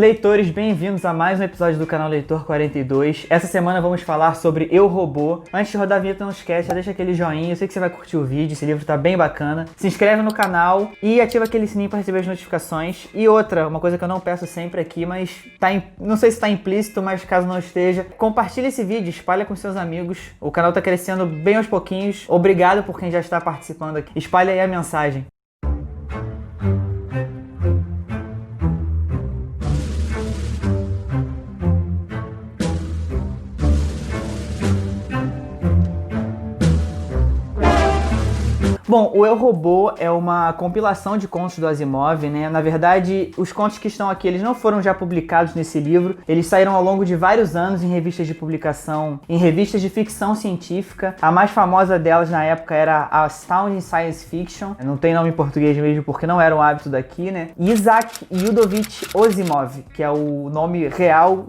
Leitores, bem-vindos a mais um episódio do canal Leitor 42. Essa semana vamos falar sobre Eu, Robô. Antes de rodar a vinheta, não esquece, já deixa aquele joinha, eu sei que você vai curtir o vídeo, esse livro tá bem bacana. Se inscreve no canal e ativa aquele sininho para receber as notificações. E outra, uma coisa que eu não peço sempre aqui, mas não sei se tá implícito, mas caso não esteja, compartilha esse vídeo, espalha com seus amigos. O canal tá crescendo bem aos pouquinhos. Obrigado por quem já está participando aqui. Espalha aí a mensagem. Bom, o Eu, Robô é uma compilação de contos do Asimov, né? Na verdade, os contos que estão aqui, eles não foram já publicados nesse livro. Eles saíram ao longo de vários anos em revistas de publicação, em revistas de ficção científica. A mais famosa delas na época era a Astounding Science Fiction. Não tem nome em português mesmo porque não era um hábito daqui, né? Isaac Yudovich Asimov, que é o nome real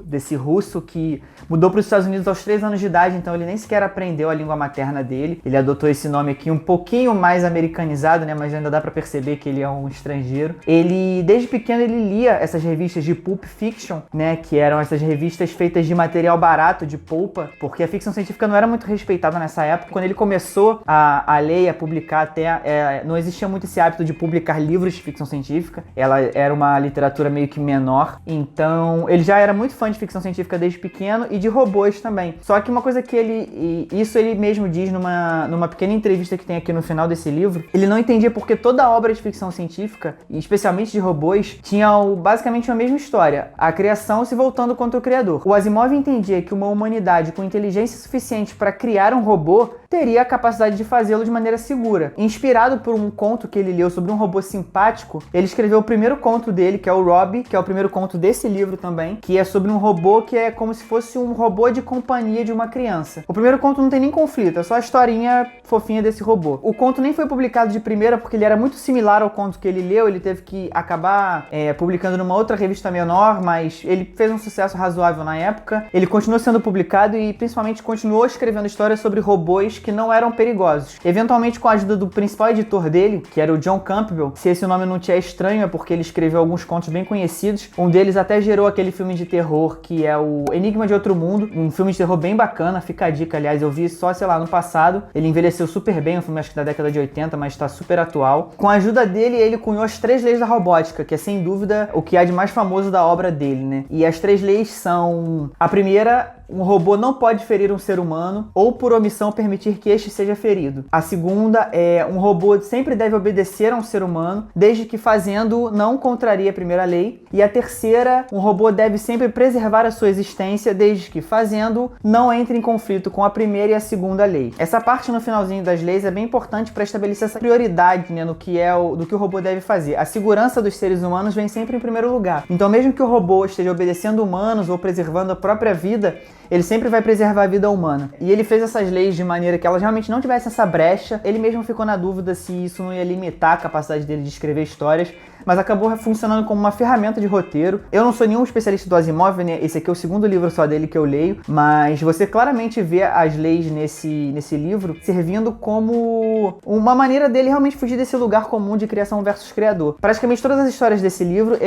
desse russo que mudou para os Estados Unidos aos 3 anos de idade, então ele nem sequer aprendeu a língua materna dele. Ele adotou esse nome aqui um pouquinho mais americanizado, né, mas ainda dá pra perceber que ele é um estrangeiro. Ele, desde pequeno, ele lia essas revistas de pulp fiction, né, que eram essas revistas feitas de material barato, de polpa, porque a ficção científica não era muito respeitada nessa época. Quando ele começou a ler e a publicar, até não existia muito esse hábito de publicar livros de ficção científica. Ela era uma literatura meio que menor, então ele já era muito fã de ficção científica desde pequeno e de robôs também. Só que uma coisa que ele mesmo diz numa pequena entrevista que tem aqui no final desse livro, ele não entendia porque toda obra de ficção científica, e especialmente de robôs, tinha basicamente a mesma história, a criação se voltando contra o criador. O Asimov entendia que uma humanidade com inteligência suficiente para criar um robô teria a capacidade de fazê-lo de maneira segura. Inspirado por um conto que ele leu sobre um robô simpático, ele escreveu o primeiro conto dele, que é o Robbie, que é o primeiro conto desse livro também, que é sobre um robô que é como se fosse um robô de companhia de uma criança. O primeiro conto não tem nem conflito, é só a historinha fofinha desse robô. O conto nem foi publicado de primeira porque ele era muito similar ao conto que ele leu, ele teve que acabar publicando numa outra revista menor, mas ele fez um sucesso razoável na época. Ele continuou sendo publicado e principalmente continuou escrevendo histórias sobre robôs que não eram perigosos. Eventualmente, com a ajuda do principal editor dele, que era o John Campbell, se esse nome não te é estranho é porque ele escreveu alguns contos bem conhecidos. Um deles até gerou aquele filme de terror que é o Enigma de Outro Mundo, um filme de terror bem bacana, fica a dica, aliás, eu vi só, sei lá, no passado. Ele envelheceu super bem, um filme acho que da década de 80, mas está super atual. Com a ajuda dele, ele cunhou as 3 leis da robótica, que é sem dúvida o que há de mais famoso da obra dele, né? E as 3 leis são: a primeira, um robô não pode ferir um ser humano ou por omissão permitir que este seja ferido. A segunda é: um robô sempre deve obedecer a um ser humano, desde que fazendo não contraria a primeira lei. E a terceira, um robô deve sempre preservar a sua existência, desde que fazendo não entre em conflito com a primeira e a segunda lei. Essa parte no finalzinho das leis é bem importante para estabelecer essa prioridade, né, do que o robô deve fazer. A segurança dos seres humanos vem sempre em primeiro lugar. Então, mesmo que o robô esteja obedecendo humanos ou preservando a própria vida, ele sempre vai preservar a vida humana. E ele fez essas leis de maneira que elas realmente não tivessem essa brecha. Ele mesmo ficou na dúvida se isso não ia limitar a capacidade dele de escrever histórias, mas acabou funcionando como uma ferramenta de roteiro. Eu não sou nenhum especialista do Asimov, né? Esse aqui é o segundo livro só dele que eu leio, mas você claramente vê as leis nesse livro servindo como uma maneira dele realmente fugir desse lugar comum de criação versus criador. Praticamente todas as histórias desse livro,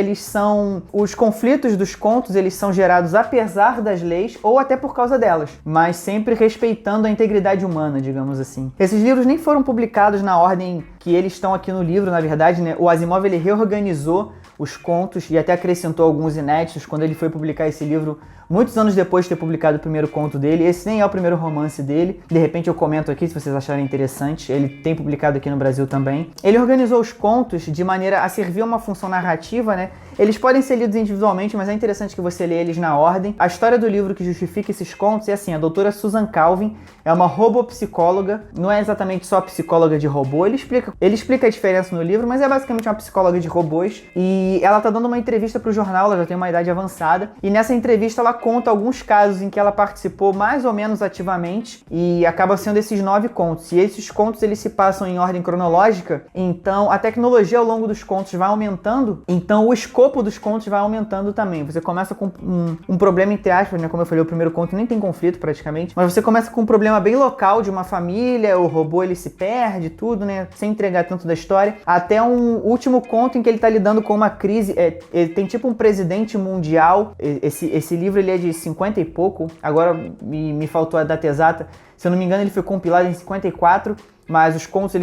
os conflitos dos contos, eles são gerados apesar das leis ou até por causa delas, mas sempre respeitando a integridade humana, digamos assim. Esses livros nem foram publicados na ordem que eles estão aqui no livro, na verdade, né? O Asimov, ele reorganizou os contos e até acrescentou alguns inéditos quando ele foi publicar esse livro muitos anos depois de ter publicado o primeiro conto dele. Esse nem é o primeiro romance dele. De repente eu comento aqui se vocês acharem interessante. Ele tem publicado aqui no Brasil também. Ele organizou os contos de maneira a servir uma função narrativa, né? Eles podem ser lidos individualmente, mas é interessante que você lê eles na ordem. A história do livro que justifica esses contos é assim: a doutora Susan Calvin é uma robopsicóloga, não é exatamente só psicóloga de robô, ele explica a diferença no livro, mas é basicamente uma psicóloga de robôs, e ela tá dando uma entrevista pro jornal, ela já tem uma idade avançada, e nessa entrevista ela conta alguns casos em que ela participou mais ou menos ativamente, e acaba sendo esses 9 contos, e esses contos eles se passam em ordem cronológica, então a tecnologia ao longo dos contos vai aumentando, então o escopo dos contos vai aumentando também. Você começa com um problema, entre aspas, né? Como eu falei, o primeiro conto nem tem conflito praticamente, mas você começa com um problema bem local de uma família, o robô ele se perde, tudo, né? Sem entregar tanto da história, até um último conto em que ele tá lidando com uma crise, ele tem tipo um presidente mundial, esse livro ele é de 50 e pouco, agora me faltou a data exata, se eu não me engano ele foi compilado em 54, mas os contos,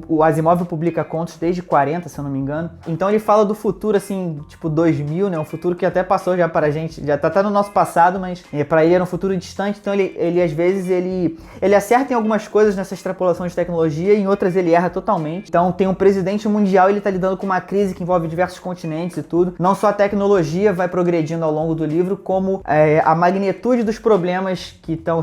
o Asimov publica contos desde 40, se eu não me engano. Então ele fala do futuro, assim, tipo 2000, né? Um futuro que até passou já pra gente, já tá no nosso passado, mas pra ele era um futuro distante. Então ele às vezes, ele acerta em algumas coisas nessa extrapolação de tecnologia e em outras ele erra totalmente. Então tem um presidente mundial, ele tá lidando com uma crise que envolve diversos continentes e tudo. Não só a tecnologia vai progredindo ao longo do livro, como a magnitude dos problemas que estão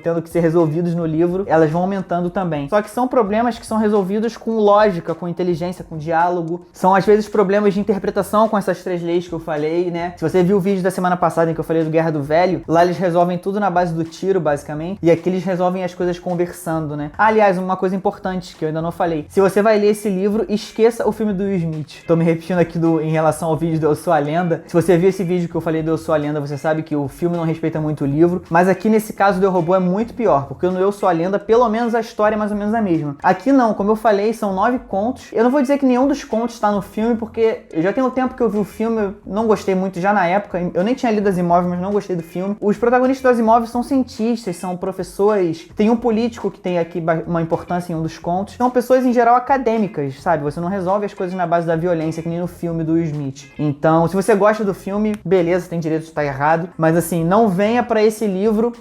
tendo que ser resolvidos no livro, elas vão aumentando também. Só que são problemas que são resolvidos com lógica, com inteligência, com diálogo. São, às vezes, problemas de interpretação com essas 3 leis que eu falei, né? Se você viu o vídeo da semana passada em que eu falei do Guerra do Velho, lá eles resolvem tudo na base do tiro, basicamente. E aqui eles resolvem as coisas conversando, né? Aliás, uma coisa importante que eu ainda não falei. Se você vai ler esse livro, esqueça o filme do Will Smith. Tô me repetindo aqui em relação ao vídeo do Eu Sou a Lenda. Se você viu esse vídeo que eu falei do Eu Sou a Lenda, você sabe que o filme não respeita muito o livro. Mas aqui, nesse caso do Eu, Robô, é muito pior. Porque no Eu Sou a Lenda, pelo menos a história é mais ou menos a mesma. Aqui não, como eu falei, são 9 contos. Eu não vou dizer que nenhum dos contos está no filme, porque eu já tenho tempo que eu vi o filme, eu não gostei muito já na época. Eu nem tinha lido Asimov, mas não gostei do filme. Os protagonistas do Asimov são cientistas, são professores. Tem um político que tem aqui uma importância em um dos contos. São pessoas, em geral, acadêmicas, sabe? Você não resolve as coisas na base da violência, que nem no filme do Will Smith. Então, se você gosta do filme, beleza, tem direito de estar errado. Mas assim, não venha para esse livro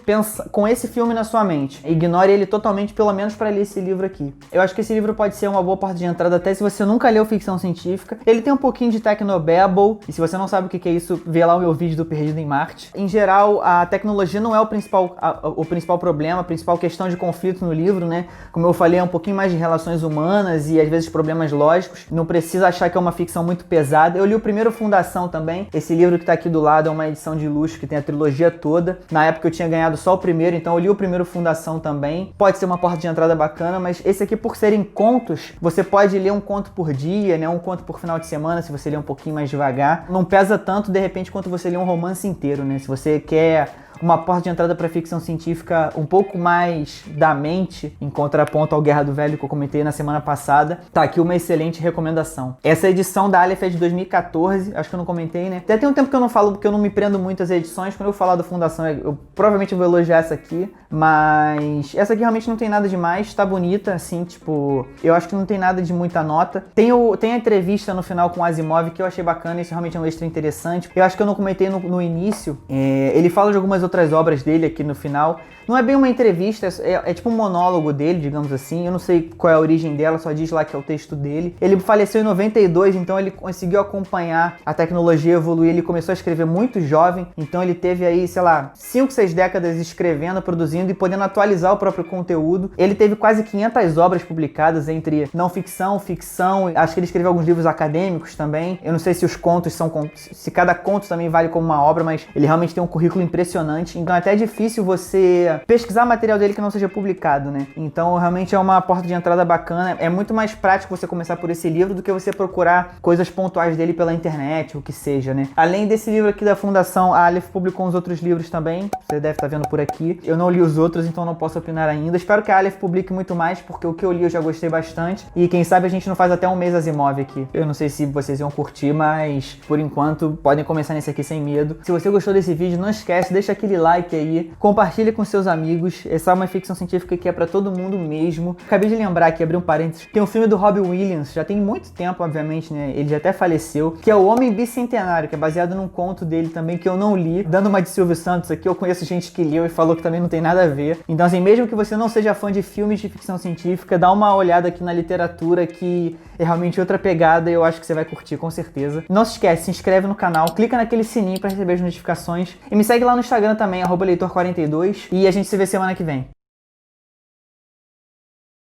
com esse filme na sua mente. Ignore ele totalmente, pelo menos para ler esse livro aqui. Eu acho que esse livro pode ser uma boa porta de entrada, até se você nunca leu ficção científica. Ele tem um pouquinho de Technobabble, e se você não sabe o que é isso, vê lá o meu vídeo do Perdido em Marte. Em geral, a tecnologia não é o principal problema, a principal questão de conflito no livro, né? Como eu falei, é um pouquinho mais de relações humanas e às vezes problemas lógicos. Não precisa achar que é uma ficção muito pesada. Eu li o primeiro Fundação também. Esse livro que tá aqui do lado é uma edição de luxo que tem a trilogia toda. Na época eu tinha ganhado só o primeiro, então eu li o primeiro Fundação também. Pode ser uma porta de entrada bacana, mas esse aqui, por serem contos, você pode ler um conto por dia, né? Um conto por final de semana, se você ler um pouquinho mais devagar. Não pesa tanto, de repente, quanto você lê um romance inteiro, né? Se você quer uma porta de entrada para ficção científica um pouco mais da mente, em contraponto ao Guerra do Velho que eu comentei na semana passada, tá aqui uma excelente recomendação. Essa edição da Aleph é de 2014, acho que eu não comentei, né? Até tem um tempo que eu não falo, porque eu não me prendo muito às edições. Quando eu falar da Fundação, eu provavelmente vou elogiar essa aqui, mas essa aqui realmente não tem nada demais, tá bonita, assim, tipo, eu acho que não tem nada de muita nota. Tem a entrevista no final com o Asimov, que eu achei bacana, isso realmente é um extra interessante. Eu acho que eu não comentei no início, ele fala de algumas outras obras dele aqui no final. Não é bem uma entrevista, é tipo um monólogo dele, digamos assim. Eu não sei qual é a origem dela, só diz lá que é o texto dele. Ele faleceu em 92, então ele conseguiu acompanhar a tecnologia evoluir. Ele começou a escrever muito jovem, então ele teve aí, sei lá, 5, 6 décadas escrevendo, produzindo e podendo atualizar o próprio conteúdo. Ele teve quase 500 obras publicadas entre não ficção, ficção. Acho que ele escreveu alguns livros acadêmicos também. Eu não sei se os contos se cada conto também vale como uma obra, mas ele realmente tem um currículo impressionante. Então é até difícil você pesquisar material dele que não seja publicado, né? Então realmente é uma porta de entrada bacana. É muito mais prático você começar por esse livro do que você procurar coisas pontuais dele pela internet, o que seja, né? Além desse livro aqui da Fundação, a Aleph publicou uns outros livros também. Você deve estar vendo por aqui. Eu não li os outros, então não posso opinar ainda. Espero que a Aleph publique muito mais, porque o que eu li eu já gostei bastante. E quem sabe a gente não faz até um mês Asimov aqui. Eu não sei se vocês iam curtir, mas por enquanto podem começar nesse aqui sem medo. Se você gostou desse vídeo, não esquece, deixa aquele like aí, compartilha com seus amigos. Essa é uma ficção científica que é pra todo mundo mesmo. Acabei de lembrar aqui, abri um parênteses, tem um filme do Robin Williams, já tem muito tempo, obviamente, né? Ele já até faleceu, que é O Homem Bicentenário, que é baseado num conto dele também, que eu não li. Dando uma de Silvio Santos aqui, eu conheço gente que leu e falou que também não tem nada a ver. Então, assim, mesmo que você não seja fã de filmes de ficção científica, dá uma olhada aqui na literatura, que é realmente outra pegada e eu acho que você vai curtir, com certeza. Não se esquece, se inscreve no canal, clica naquele sininho pra receber as notificações e me segue lá no Instagram também, @leitor42, e a gente se vê semana que vem.